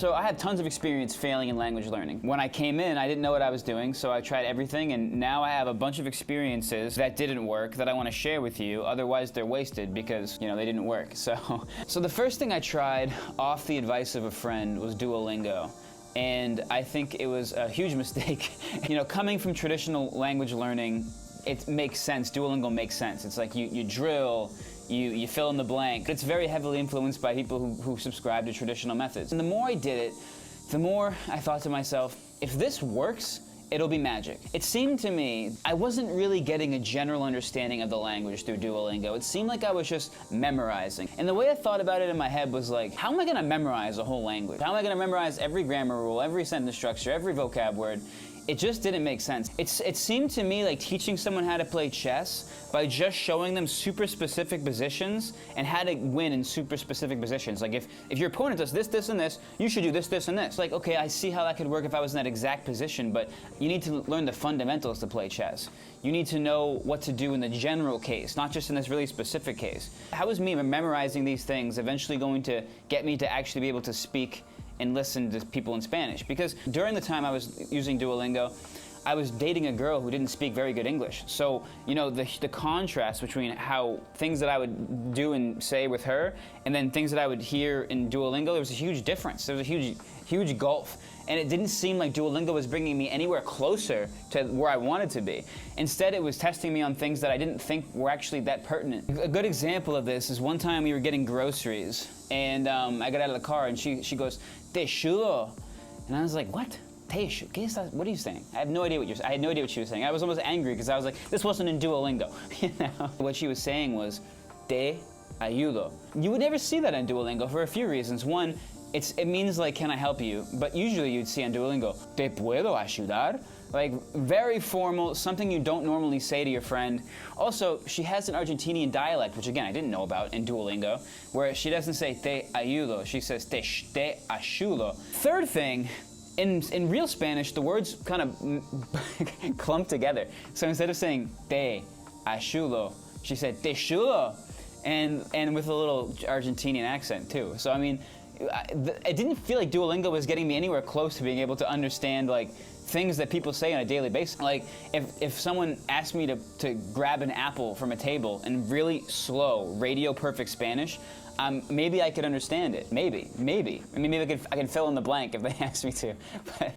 So I had tons of experience failing in language learning. When I came in, I didn't know what I was doing, so I tried everything, and now I have a bunch of experiences that didn't work that I want to share with you. Otherwise, they're wasted because, they didn't work. So the first thing I tried off the advice of a friend was Duolingo. And I think it was a huge mistake. Coming from traditional language learning, it makes sense. Duolingo makes sense. It's like you drill, you fill in the blank. It's very heavily influenced by people who subscribe to traditional methods. And the more I did it, the more I thought to myself, if this works, it'll be magic. It seemed to me I wasn't really getting a general understanding of the language through Duolingo. It seemed like I was just memorizing. And the way I thought about it in my head was like, how am I gonna memorize a whole language? How am I gonna memorize every grammar rule, every sentence structure, every vocab word? It just didn't make sense. It seemed to me like teaching someone how to play chess by just showing them super specific positions and how to win in super specific positions. Like if your opponent does this, this, and this, you should do this, this, and this. Like, okay, I see how that could work if I was in that exact position, but you need to learn the fundamentals to play chess. You need to know what to do in the general case, not just in this really specific case. How is me memorizing these things eventually going to get me to actually be able to speak and listen to people in Spanish? Because during the time I was using Duolingo, I was dating a girl who didn't speak very good English. So, the contrast between how things that I would do and say with her and then things that I would hear in Duolingo, there was a huge difference. There was a huge gulf. And it didn't seem like Duolingo was bringing me anywhere closer to where I wanted to be. Instead, it was testing me on things that I didn't think were actually that pertinent. A good example of this is one time we were getting groceries, and I got out of the car, and she goes, "Te chulo," and I was like, "What? Te chulo? What are you saying?" I had no idea what she was saying. I was almost angry because I was like, "This wasn't in Duolingo." What she was saying was, "Te ayudo." You would never see that in Duolingo for a few reasons. One, it means like, can I help you? But usually you'd see on Duolingo, te puedo ayudar? Like, very formal, something you don't normally say to your friend. Also, she has an Argentinian dialect, which again, I didn't know about in Duolingo, where she doesn't say te ayudo, she says te ayudo. Third thing, in real Spanish, the words kind of clump together. So instead of saying te ayudo, she said te chulo, and with a little Argentinian accent too. So I mean, it didn't feel like Duolingo was getting me anywhere close to being able to understand like things that people say on a daily basis. Like if someone asked me to grab an apple from a table in really slow, radio perfect Spanish, maybe I could understand it. Maybe. I mean, maybe I can fill in the blank if they asked me to. But